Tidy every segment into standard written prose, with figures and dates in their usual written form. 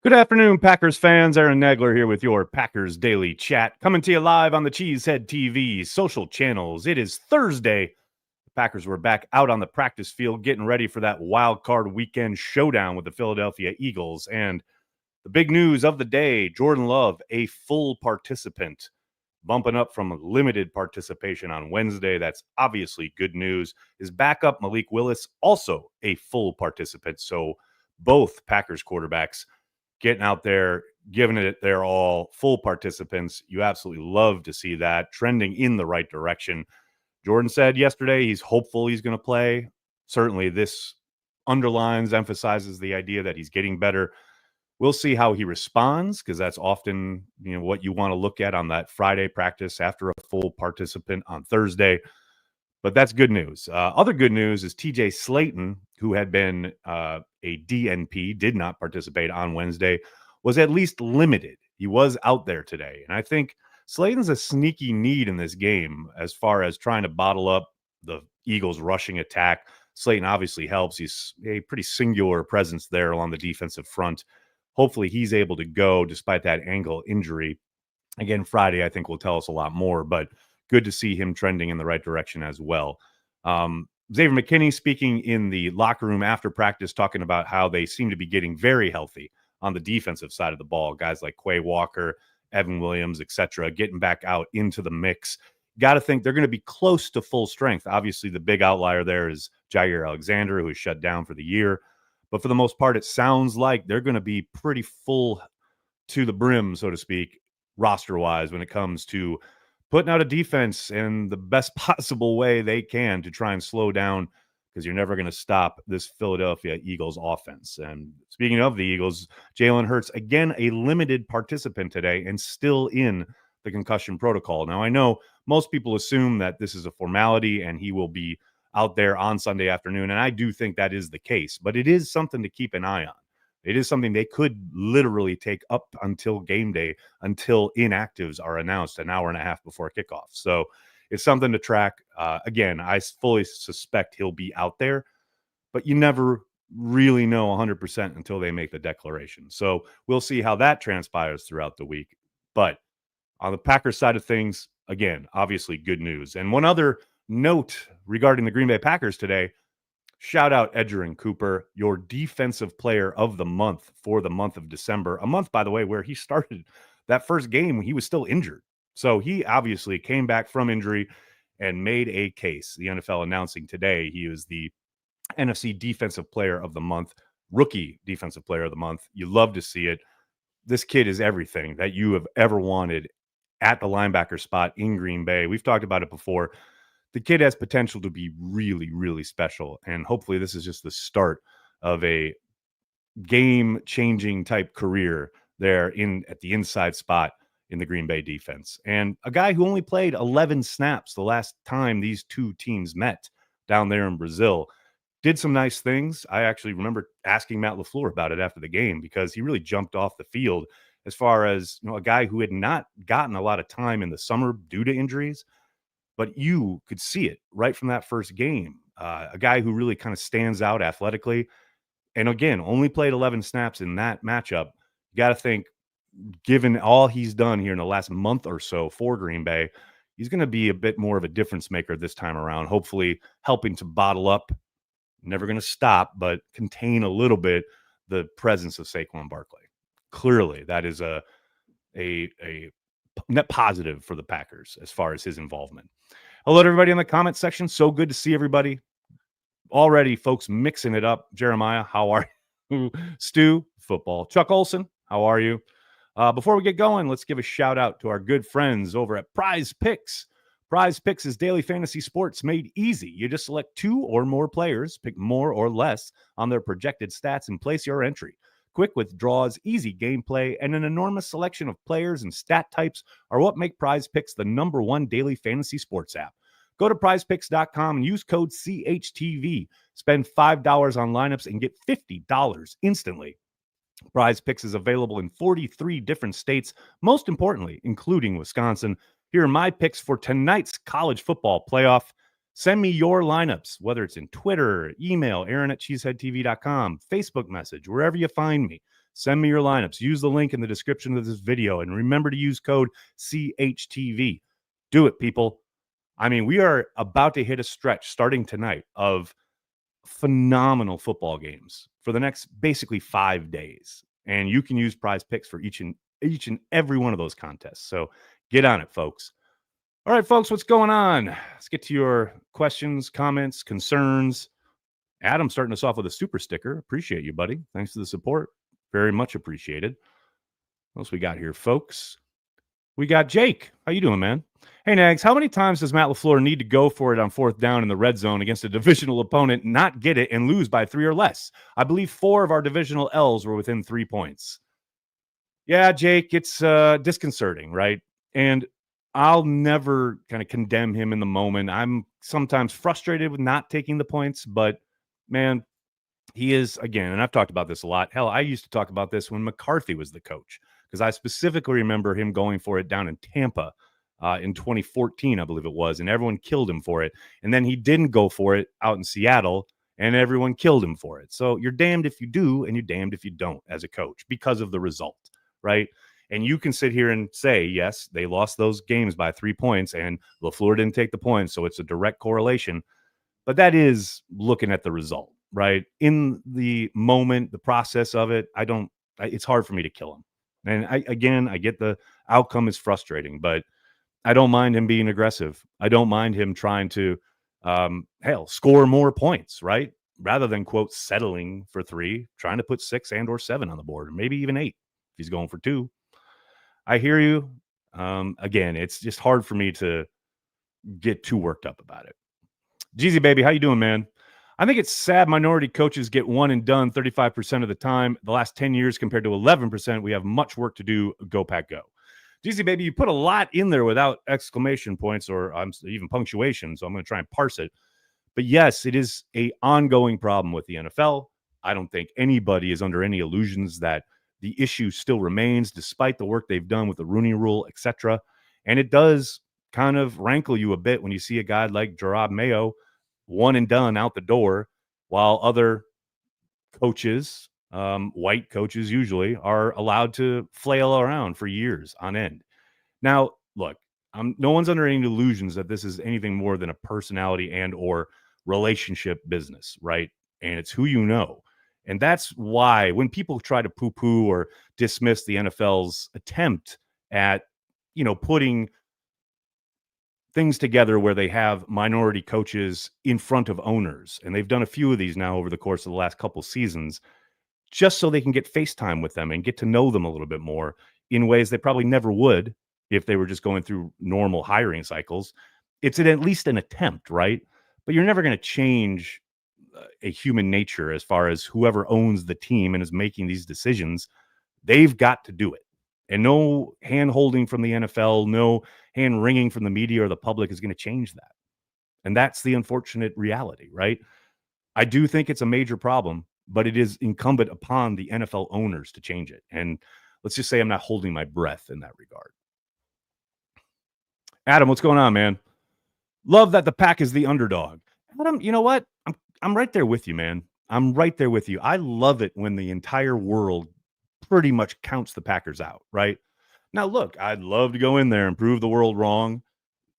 Good afternoon, Packers fans. Aaron Nagler here with your Packers Daily Chat, coming to you live on the Cheesehead TV social channels. It is Thursday. The Packers were back out on the practice field getting ready for that wild card weekend showdown with the Philadelphia Eagles. And the big news of the day, Jordan Love, a full participant, bumping up from limited participation on Wednesday. That's obviously good news. His backup, Malik Willis, also a full participant. So both Packers quarterbacks getting out there, giving it their all, full participants. You absolutely love to see that, trending in the right direction. Jordan said yesterday he's hopeful he's going to play. Certainly this underlines, emphasizes the idea that he's getting better. We'll see how he responds, because that's often, what you want to look at on that Friday practice after a full participant on Thursday. But that's good news. Other good news is TJ Slayton, who had been a DNP, did not participate on Wednesday, was at least limited. He was out there today. And I think Slayton's a sneaky need in this game as far as trying to bottle up the Eagles' rushing attack. Slayton obviously helps. He's a pretty singular presence there along the defensive front. Hopefully he's able to go despite that ankle injury. Again, Friday, I think, will tell us a lot more, but good to see him trending in the right direction as well. Xavier McKinney speaking in the locker room after practice, talking about how they seem to be getting very healthy on the defensive side of the ball. Guys like Quay Walker, Evan Williams, etc., getting back out into the mix. Got to think they're going to be close to full strength. Obviously, the big outlier there is Jair Alexander, who is shut down for the year. But for the most part, it sounds like they're going to be pretty full to the brim, so to speak, roster-wise, when it comes to putting out a defense in the best possible way they can to try and slow down, because you're never going to stop this Philadelphia Eagles offense. And speaking of the Eagles, Jalen Hurts, again, a limited participant today and still in the concussion protocol. Now, I know most people assume that this is a formality and he will be out there on Sunday afternoon, and I do think that is the case, but it is something to keep an eye on. It is something they could literally take up until game day, until inactives are announced an hour and a half before kickoff. So it's something to track. Again, I fully suspect he'll be out there, but you never really know 100% until they make the declaration. So we'll see how that transpires throughout the week. But on the Packers side of things, again, obviously good news. And one other note regarding the Green Bay Packers today, shout out Edgerrin Cooper, your defensive player of the month for the month of December. A month, by the way, where he started that first game, he was still injured. So he obviously came back from injury and made a case. The NFL announcing today he is the NFC Defensive Player of the Month, Rookie Defensive Player of the Month. You love to see it. This kid is everything that you have ever wanted at the linebacker spot in Green Bay. We've talked about it before. The kid has potential to be really, really special. And hopefully this is just the start of a game-changing type career there at the inside spot in the Green Bay defense. And a guy who only played 11 snaps the last time these two teams met down there in Brazil. Did some nice things. I actually remember asking Matt LaFleur about it after the game, because he really jumped off the field as far as, a guy who had not gotten a lot of time in the summer due to injuries. But you could see it right from that first game. A guy who really kind of stands out athletically. And again, only played 11 snaps in that matchup. You got to think, given all he's done here in the last month or so for Green Bay, he's going to be a bit more of a difference maker this time around, hopefully helping to bottle up, never going to stop, but contain a little bit the presence of Saquon Barkley. Clearly, that is a net positive for the Packers as far as his involvement. Hello to everybody in the comment section. So good to see everybody already, folks, mixing it up. Jeremiah, how are you? Stu, football. Chuck Olson, how are you? Before we get going, let's give a shout out to our good friends over at Prize Picks. Prize Picks is daily fantasy sports made easy. You just select 2 or more players, pick more or less on their projected stats, and place your entry. Quick withdrawals, easy gameplay, and an enormous selection of players and stat types are what make Prize Picks the #1 daily fantasy sports app. Go to prizepicks.com and use code CHTV. Spend $5 on lineups and get $50 instantly. Prize Picks is available in 43 different states, most importantly, including Wisconsin. Here are my picks for tonight's college football playoff. Send me your lineups, whether it's in Twitter, email, Aaron@cheeseheadtv.com, Facebook message, wherever you find me. Send me your lineups. Use the link in the description of this video. And remember to use code CHTV. Do it, people. I mean, we are about to hit a stretch starting tonight of phenomenal football games for the next basically 5 days. And you can use prize picks for each and every one of those contests. So get on it, folks. All right, folks, what's going on? Let's get to your questions, comments, concerns. Adam starting us off with a super sticker. Appreciate you, buddy. Thanks for the support. Very much appreciated. What else we got here, folks? We got Jake. How you doing, man? Hey, Nags, how many times does Matt LaFleur need to go for it on fourth down in the red zone against a divisional opponent, not get it, and lose by 3 or less? I believe 4 of our divisional L's were within 3 points. Yeah, Jake, it's disconcerting, right? And I'll never kind of condemn him in the moment. I'm sometimes frustrated with not taking the points, but man, he is, again, and I've talked about this a lot. Hell, I used to talk about this when McCarthy was the coach, because I specifically remember him going for it down in Tampa in 2014, I believe it was, and everyone killed him for it. And then he didn't go for it out in Seattle, and everyone killed him for it. So you're damned if you do, and you're damned if you don't as a coach because of the result, right? And you can sit here and say, yes, they lost those games by 3 points, and LaFleur didn't take the points, so it's a direct correlation. But that is looking at the result, right? In the moment, the process of it, it's hard for me to kill him. And I get the outcome is frustrating, but I don't mind him being aggressive. I don't mind him trying to, score more points, right? Rather than, quote, settling for 3, trying to put 6 and or 7 on the board, or maybe even 8 if he's going for 2. I hear you. Again, it's just hard for me to get too worked up about it. Jeezy, baby, how you doing, man? I think it's sad minority coaches get one and done 35% of the time. The last 10 years compared to 11%, we have much work to do. Go Pack Go. Jeezy, baby, you put a lot in there without exclamation points or even punctuation, so I'm going to try and parse it. But yes, it is an ongoing problem with the NFL. I don't think anybody is under any illusions that the issue still remains, despite the work they've done with the Rooney Rule, etc. And it does kind of rankle you a bit when you see a guy like Gerard Mayo, one and done out the door, while other coaches, white coaches usually, are allowed to flail around for years on end. Now, look, no one's under any illusions that this is anything more than a personality and or relationship business, right? And it's who you know. And that's why when people try to poo-poo or dismiss the NFL's attempt at, putting things together where they have minority coaches in front of owners, and they've done a few of these now over the course of the last couple seasons, just so they can get FaceTime with them and get to know them a little bit more in ways they probably never would if they were just going through normal hiring cycles. It's at least an attempt, right? But you're never going to change a human nature as far as whoever owns the team and is making these decisions. They've got to do it. And no hand holding from the NFL, no hand wringing from the media or the public is going to change that. And that's the unfortunate reality, right? I do think it's a major problem, but it is incumbent upon the NFL owners to change it. And let's just say I'm not holding my breath in that regard. Adam, what's going on, man? Love that the Pack is the underdog. Adam, you know what? I'm right there with you, man. I'm right there with you. I love it when the entire world pretty much counts the Packers out, right? Now, look, I'd love to go in there and prove the world wrong.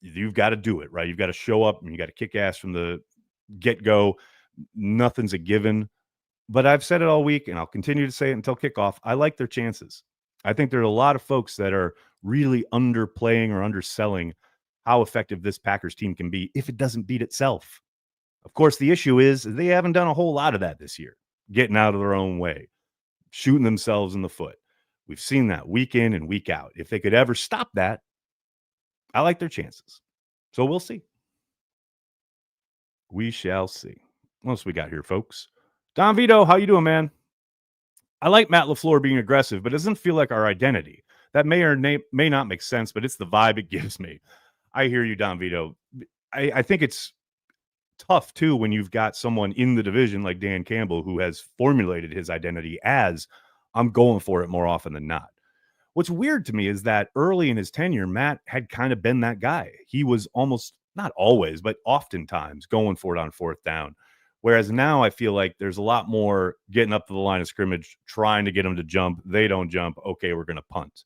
You've got to do it, right? You've got to show up and you got to kick ass from the get-go. Nothing's a given. But I've said it all week, and I'll continue to say it until kickoff. I like their chances. I think there are a lot of folks that are really underplaying or underselling how effective this Packers team can be if it doesn't beat itself. Of course, the issue is they haven't done a whole lot of that this year, getting out of their own way, shooting themselves in the foot. We've seen that week in and week out. If they could ever stop that, I like their chances. So we'll see. We shall see. What else we got here, folks? Don Vito, how you doing, man? I like Matt LaFleur being aggressive, but it doesn't feel like our identity. That may or may not make sense, but it's the vibe it gives me. I hear you, Don Vito. I think it's tough, too, when you've got someone in the division like Dan Campbell who has formulated his identity as I'm going for it more often than not. What's weird to me is that early in his tenure, Matt had kind of been that guy. He was almost, not always, but oftentimes going for it on fourth down, Whereas now I feel like there's a lot more getting up to the line of scrimmage, trying to get them to jump. They don't jump. Okay, we're going to punt.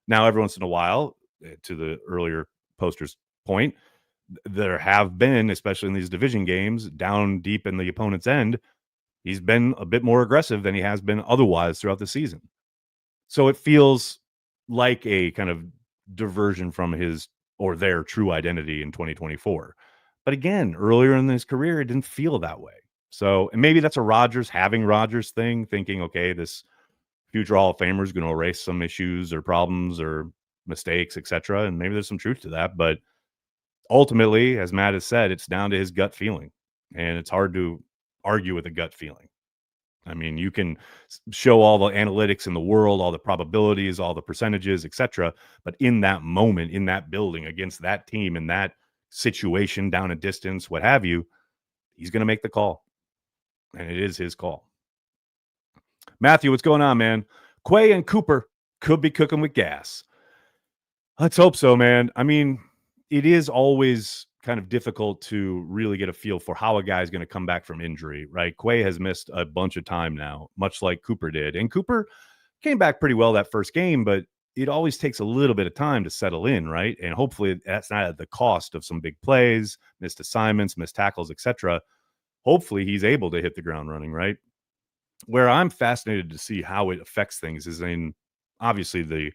Now, every once in a while, to the earlier poster's point, there have been, especially in these division games, down deep in the opponent's end, he's been a bit more aggressive than he has been otherwise throughout the season. So it feels like a kind of diversion from his or their true identity in 2024. But again, earlier in his career, it didn't feel that way. So, and maybe that's a having Rodgers thing, thinking, okay, this future Hall of Famer is going to erase some issues or problems or mistakes, etc. And maybe there's some truth to that. But ultimately, as Matt has said, it's down to his gut feeling. And it's hard to argue with a gut feeling. I mean, you can show all the analytics in the world, all the probabilities, all the percentages, etc. But in that moment, in that building, against that team, in that situation, down a distance, what have you, he's going to make the call. And it is his call. Matthew, what's going on, man? Quay and Cooper could be cooking with gas. Let's hope so, man. I mean, it is always kind of difficult to really get a feel for how a guy's going to come back from injury, right? Quay has missed a bunch of time now, much like Cooper did. And Cooper came back pretty well that first game, but it always takes a little bit of time to settle in, right? And hopefully that's not at the cost of some big plays, missed assignments, missed tackles, etc. Hopefully he's able to hit the ground running, right? Where I'm fascinated to see how it affects things is in obviously the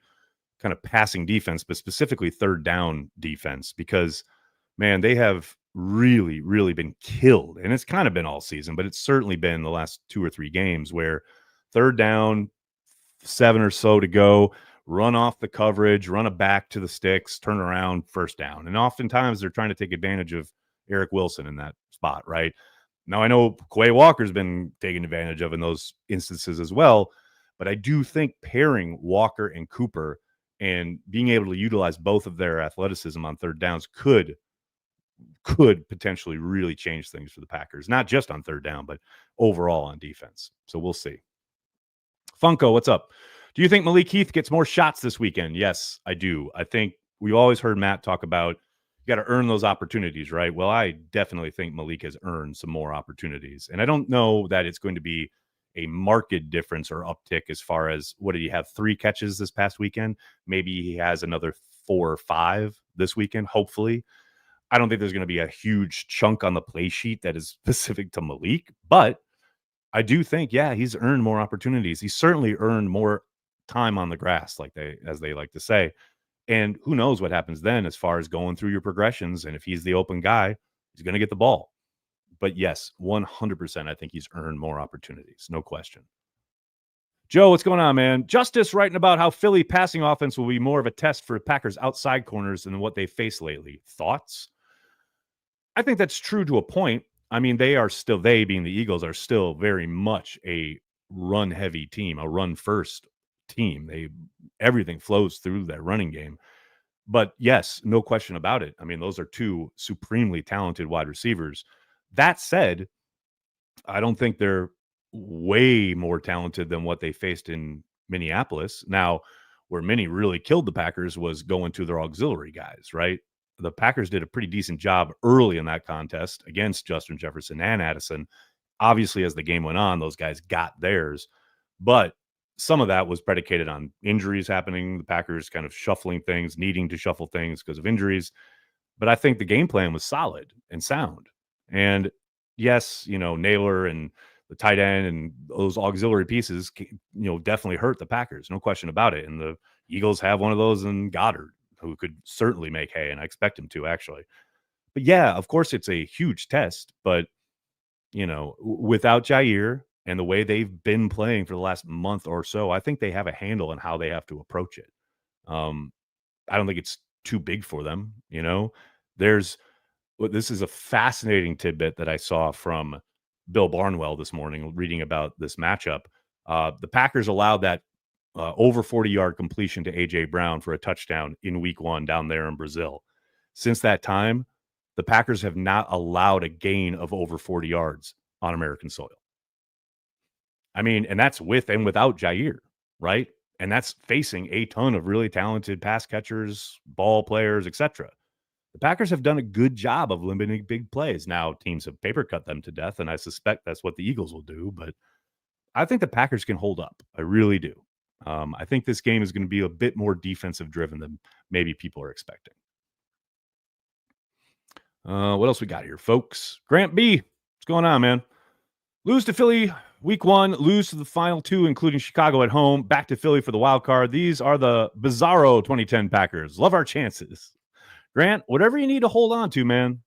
kind of passing defense, but specifically third down defense, because man, they have really, really been killed. And it's kind of been all season, but it's certainly been the last 2 or 3 games where third down, 7 or so to go, run off the coverage, run it back to the sticks, turn around, first down. And oftentimes they're trying to take advantage of Eric Wilson in that spot, right? Now, I know Quay Walker's been taken advantage of in those instances as well, but I do think pairing Walker and Cooper and being able to utilize both of their athleticism on third downs could potentially really change things for the Packers, not just on third down, but overall on defense. So we'll see. Funko, what's up? Do you think Malik Heath gets more shots this weekend? Yes, I do. I think we've always heard Matt talk about you got to earn those opportunities, right? Well, I definitely think Malik has earned some more opportunities. And I don't know that it's going to be a marked difference or uptick as far as what did he have 3 catches this past weekend? Maybe he has another 4 or 5 this weekend, hopefully. I don't think there's going to be a huge chunk on the play sheet that is specific to Malik, but I do think, yeah, he's earned more opportunities. He's certainly earned more time on the grass, as they like to say. And who knows what happens then as far as going through your progressions. And if he's the open guy, he's going to get the ball. But yes, 100%, I think he's earned more opportunities. No question. Joe, what's going on, man? Justice writing about how Philly passing offense will be more of a test for Packers outside corners than what they faced lately. Thoughts? I think that's true to a point. I mean, they being the Eagles are still very much a run heavy team, a run first team. Everything flows through that running game. But yes, no question about it. I mean, those are 2 supremely talented wide receivers. That said, I don't think they're way more talented than what they faced in Minneapolis. Now, where many really killed the Packers was going to their auxiliary guys, right? The Packers did a pretty decent job early in that contest against Justin Jefferson and Addison. Obviously, as the game went on, those guys got theirs. But some of that was predicated on injuries happening, the Packers kind of shuffling things, needing to shuffle things because of injuries. But I think the game plan was solid and sound. And yes, Nagler and the tight end and those auxiliary pieces, definitely hurt the Packers. No question about it. And the Eagles have one of those in Goddard, who could certainly make hay, and I expect him to actually. But yeah, of course, it's a huge test. But, without Jair and the way they've been playing for the last month or so, I think they have a handle on how they have to approach it. I don't think it's too big for them. This is a fascinating tidbit that I saw from Bill Barnwell this morning, reading about this matchup. The Packers allowed that over 40-yard completion to A.J. Brown for a touchdown in week 1 down there in Brazil. Since that time, the Packers have not allowed a gain of over 40 yards on American soil. I mean, and that's with and without Jair, right? And that's facing a ton of really talented pass catchers, ball players, etc. The Packers have done a good job of limiting big plays. Now, teams have paper cut them to death, and I suspect that's what the Eagles will do. But I think the Packers can hold up. I really do. I think this game is going to be a bit more defensive driven than maybe people are expecting. What else we got here, folks? Grant B, what's going on, man? Lose to Philly week 1, lose to the final 2, including Chicago at home, back to Philly for the wild card. These are the bizarro 2010 Packers. Love our chances. Grant, whatever you need to hold on to, man,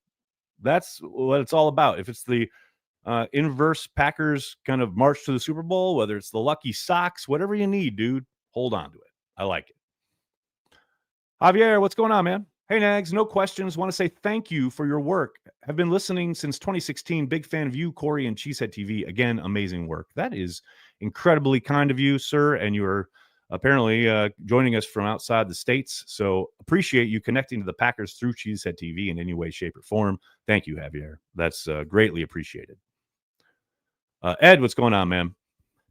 that's what it's all about. If it's the inverse Packers kind of march to the Super Bowl, whether it's the lucky socks, whatever you need, dude, hold on to it. I like it. Javier, what's going on, man? Hey, Nags, no questions. Want to say thank you for your work. Have been listening since 2016. Big fan of you, Corey, and Cheesehead TV. Again, amazing work. That is incredibly kind of you, sir. And you're apparently joining us from outside the States. So appreciate you connecting to the Packers through Cheesehead TV in any way, shape, or form. Thank you, Javier. That's greatly appreciated. Ed, what's going on, man?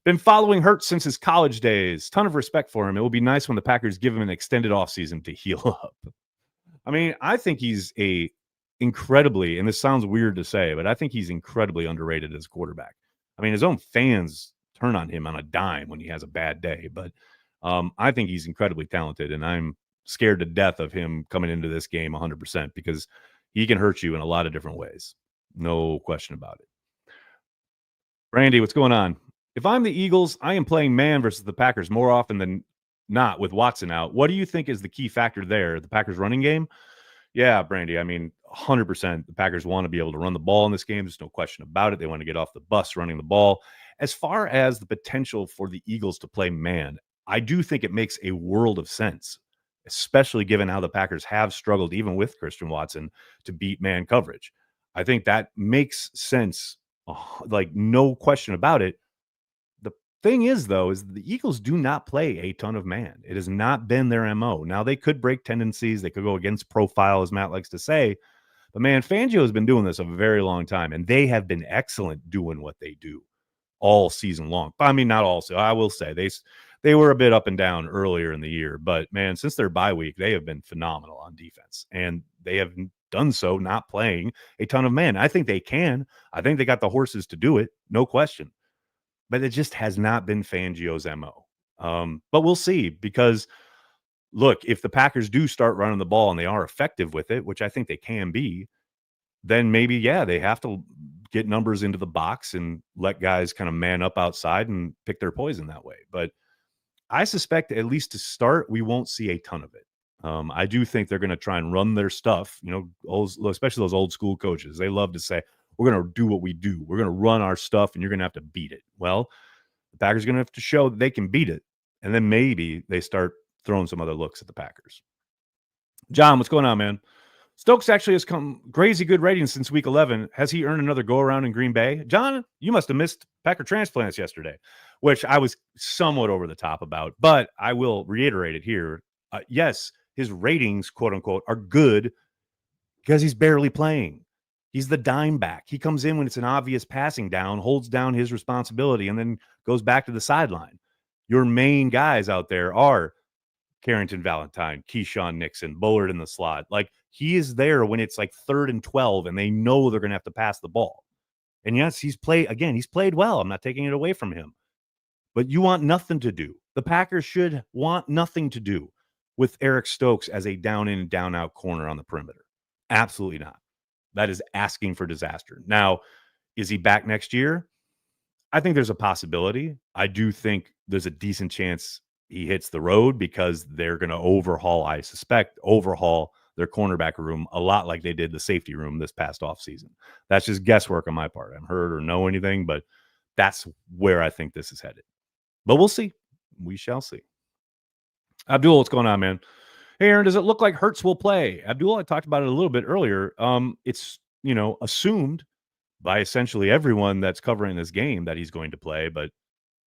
Been following Hurts since his college days. Ton of respect for him. It will be nice when the Packers give him an extended offseason to heal up. I mean, I think he's incredibly, and this sounds weird to say, but I think he's incredibly underrated as a quarterback. I mean, his own fans turn on him on a dime when he has a bad day, but I think he's incredibly talented, and I'm scared to death of him coming into this game 100% because he can hurt you in a lot of different ways. No question about it. Randy, what's going on? If I'm the Eagles, I am playing man versus the Packers more often than not with Watson out. What do you think is the key factor there? The Packers running game? Yeah, Brandy. I mean, 100%. The Packers want to be able to run the ball in this game. There's no question about it. They want to get off the bus running the ball. As far as the potential for the Eagles to play man, I do think it makes a world of sense, especially given how the Packers have struggled, even with Christian Watson, to beat man coverage. I think that makes sense, like no question about it. The thing is, though, is the Eagles do not play a ton of man. It has not been their MO. Now, they could break tendencies. They could go against profile, as Matt likes to say. But, man, Fangio has been doing this a very long time, and they have been excellent doing what they do all season long. I mean, not all. So I will say they were a bit up and down earlier in the year. But, man, since their bye week, they have been phenomenal on defense. And they have done so not playing a ton of man. I think they can. I think they got the horses to do it. No question. But it just has not been Fangio's MO. But we'll see because, look, if the Packers do start running the ball and they are effective with it, which I think they can be, then maybe, yeah, they have to get numbers into the box and let guys kind of man up outside and pick their poison that way. But I suspect, at least to start, we won't see a ton of it. I do think they're going to try and run their stuff, especially those old school coaches. They love to say, we're going to do what we do. We're going to run our stuff, and you're going to have to beat it. Well, the Packers are going to have to show that they can beat it, and then maybe they start throwing some other looks at the Packers. John, what's going on, man? Stokes actually has come crazy good ratings since week 11. Has he earned another go-around in Green Bay? John, you must have missed Packer transplants yesterday, which I was somewhat over the top about, but I will reiterate it here. Yes, his ratings, quote-unquote, are good because he's barely playing. He's the dime back. He comes in when it's an obvious passing down, holds down his responsibility, and then goes back to the sideline. Your main guys out there are Carrington Valentine, Keyshawn Nixon, Bullard in the slot. Like, he is there when it's like 3rd and 12, and they know they're going to have to pass the ball. And yes, he's played well. I'm not taking it away from him. But you want nothing to do. The Packers should want nothing to do with Eric Stokes as a down in and down out corner on the perimeter. Absolutely not. That is asking for disaster. Now, is he back next year? I think there's a possibility. I do think there's a decent chance he hits the road because they're going to overhaul their cornerback room a lot like they did the safety room this past offseason. That's just guesswork on my part. I haven't heard or know anything, but that's where I think this is headed. But we'll see. We shall see. Abdul, what's going on, man? Hey, Aaron, does it look like Hurts will play? Abdul, I talked about it a little bit earlier. It's, assumed by essentially everyone that's covering this game that he's going to play, but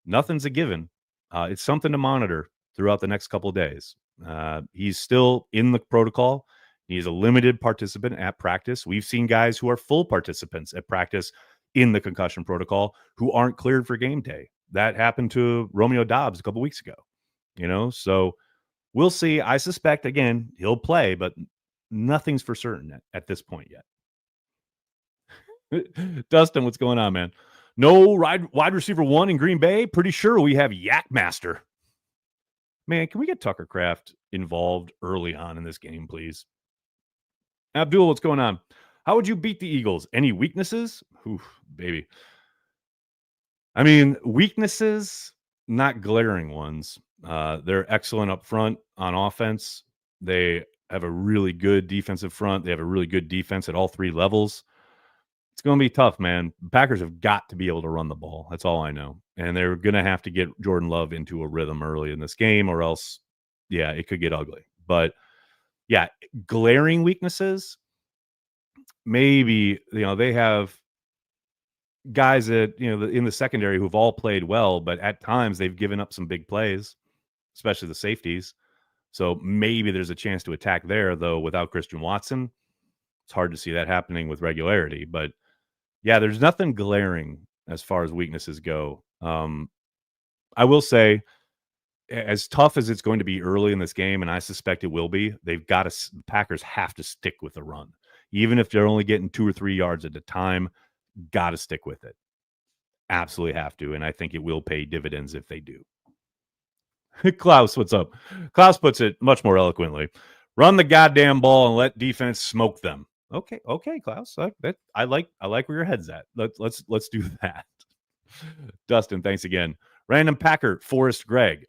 nothing's a given. It's something to monitor throughout the next couple of days. He's still in the protocol. He's a limited participant at practice. We've seen guys who are full participants at practice in the concussion protocol who aren't cleared for game day. That happened to Romeo Doubs a couple weeks ago, so we'll see. I suspect, again, he'll play, but nothing's for certain at this point yet. Dustin, what's going on, man? No wide receiver 1 in Green Bay? Pretty sure we have Yak Master. Man, can we get Tucker Kraft involved early on in this game, please? Abdul, what's going on? How would you beat the Eagles? Any weaknesses? Oof, baby. I mean, weaknesses, not glaring ones. They're excellent up front on offense. They have a really good defensive front. They have a really good defense at all 3 levels. It's going to be tough, man. The Packers have got to be able to run the ball. That's all I know. And they're going to have to get Jordan Love into a rhythm early in this game, or else, yeah, it could get ugly. But yeah, glaring weaknesses, maybe, they have guys that, in the secondary who've all played well, but at times they've given up some big plays, especially the safeties. So maybe there's a chance to attack there, though, without Christian Watson. It's hard to see that happening with regularity. But yeah, there's nothing glaring as far as weaknesses go. I will say, as tough as it's going to be early in this game, and I suspect it will be, the Packers have to stick with the run. Even if they're only getting 2 or 3 yards at a time, got to stick with it. Absolutely have to. And I think it will pay dividends if they do. Klaus, what's up? Klaus puts it much more eloquently. Run the goddamn ball and let defense smoke them. Okay, Klaus. I like where your head's at. Let's do that. Dustin, thanks again. Random Packer, Forrest Gregg.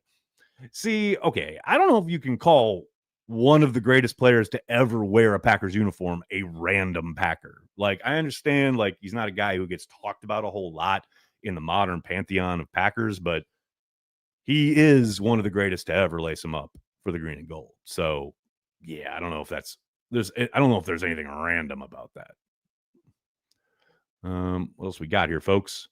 See, okay, I don't know if you can call one of the greatest players to ever wear a Packers uniform a random Packer. Like, I understand, like, he's not a guy who gets talked about a whole lot in the modern pantheon of Packers, but he is one of the greatest to ever lace him up for the green and gold. So, yeah, I don't know if there's anything random about that. What else we got here, folks?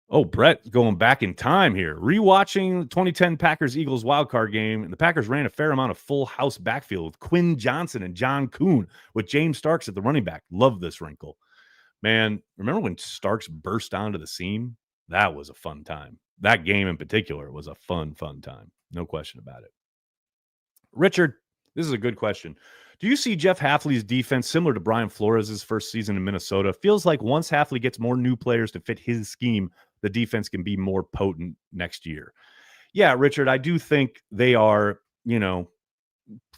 Oh, Brett going back in time here. Rewatching the 2010 Packers-Eagles wildcard game, and the Packers ran a fair amount of full house backfield with Quinn Johnson and John Kuhn with James Starks at the running back. Love this wrinkle. Man, remember when Starks burst onto the seam? That was a fun time. That game in particular was a fun time. No question about it. Richard, this is a good question. Do you see Jeff Hafley's defense similar to Brian Flores' first season in Minnesota? Feels like once Hafley gets more new players to fit his scheme, the defense can be more potent next year. Yeah, Richard, I do think they are,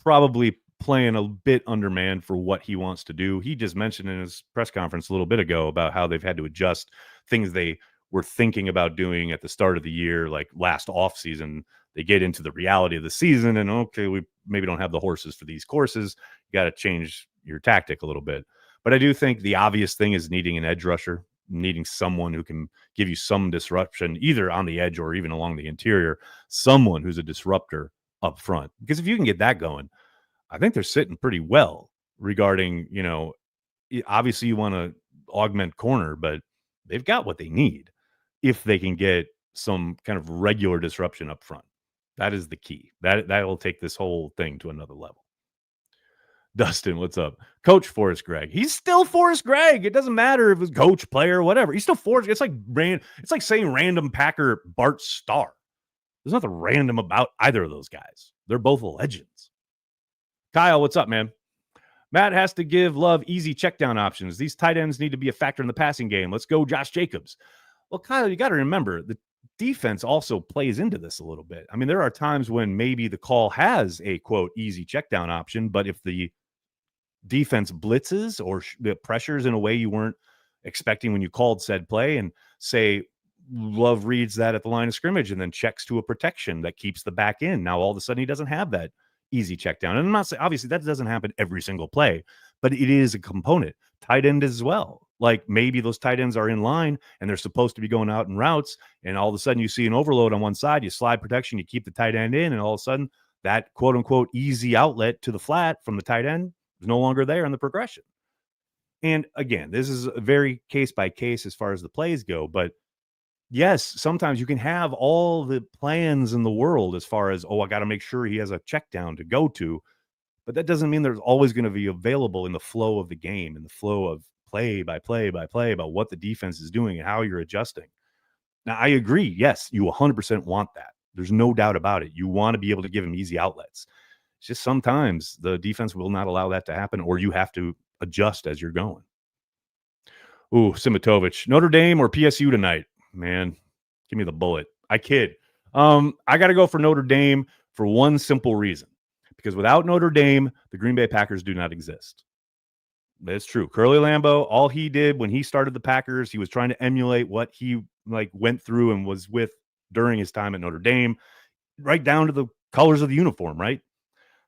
probably playing a bit undermanned for what he wants to do. He just mentioned in his press conference a little bit ago about how they've had to adjust things they were thinking about doing at the start of the year, like last offseason. They get into the reality of the season and, okay, we maybe don't have the horses for these courses. You got to change your tactic a little bit. But I do think the obvious thing is needing an edge rusher, needing someone who can give you some disruption, either on the edge or even along the interior, someone who's a disruptor up front. Because if you can get that going, I think they're sitting pretty well regarding, obviously you want to augment corner, but they've got what they need if they can get some kind of regular disruption up front. That is the key. That will take this whole thing to another level. Dustin, what's up? Coach Forrest Gregg. He's still Forrest Gregg. It doesn't matter if it's coach, player, whatever. He's still Forrest. It's like saying random Packer Bart Starr. There's nothing random about either of those guys. They're both legends. Kyle, what's up, man? Matt has to give Love easy check down options. These tight ends need to be a factor in the passing game. Let's go, Josh Jacobs. Well, Kyle, you got to remember the defense also plays into this a little bit. I mean, there are times when maybe the call has a, quote, easy check down option, but if the defense blitzes or pressures in a way you weren't expecting when you called said play, and say Love reads that at the line of scrimmage and then checks to a protection that keeps the back in. Now, all of a sudden, he doesn't have that easy check down. And I'm not saying, obviously, that doesn't happen every single play, but it is a component. Tight end as well. Like maybe those tight ends are in line and they're supposed to be going out in routes, and all of a sudden you see an overload on one side, you slide protection, you keep the tight end in, and all of a sudden that quote unquote easy outlet to the flat from the tight end is no longer there in the progression. And again, this is very case by case as far as the plays go, but yes, sometimes you can have all the plans in the world as far as, I got to make sure he has a check down to go to, but that doesn't mean there's always going to be available in the flow of the game, in the flow of play by play by play about what the defense is doing and how you're adjusting. Now, I agree. Yes, you 100% want that. There's no doubt about it. You want to be able to give him easy outlets. It's just sometimes the defense will not allow that to happen, or you have to adjust as you're going. Ooh, Simitovich, Notre Dame or PSU tonight? Man, give me the bullet. I kid. I got to go for Notre Dame for one simple reason. Because without Notre Dame, the Green Bay Packers do not exist. That's true. Curly Lambeau, all he did when he started the Packers, he was trying to emulate what he went through and was with during his time at Notre Dame, right down to the colors of the uniform, right?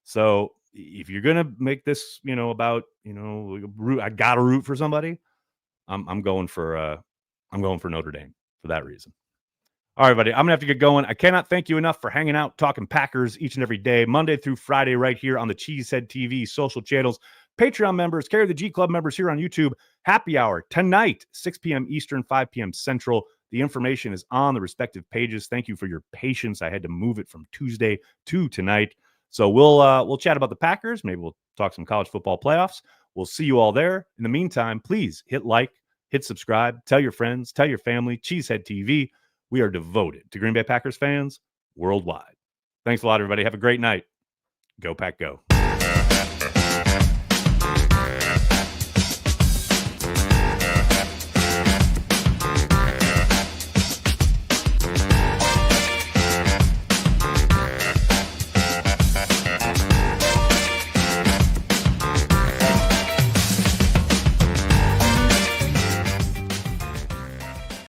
So if you're gonna make this, about I gotta root for somebody, I'm going for Notre Dame for that reason. All right, buddy, I'm gonna have to get going. I cannot thank you enough for hanging out, talking Packers each and every day, Monday through Friday, right here on the Cheesehead TV social channels. Patreon members, Carry the G Club members here on YouTube. Happy hour tonight, 6 p.m. Eastern, 5 p.m. Central. The information is on the respective pages. Thank you for your patience. I had to move it from Tuesday to tonight. So we'll chat about the Packers. Maybe we'll talk some college football playoffs. We'll see you all there. In the meantime, please hit like, hit subscribe, tell your friends, tell your family. Cheesehead TV. We are devoted to Green Bay Packers fans worldwide. Thanks a lot, everybody. Have a great night. Go Pack Go.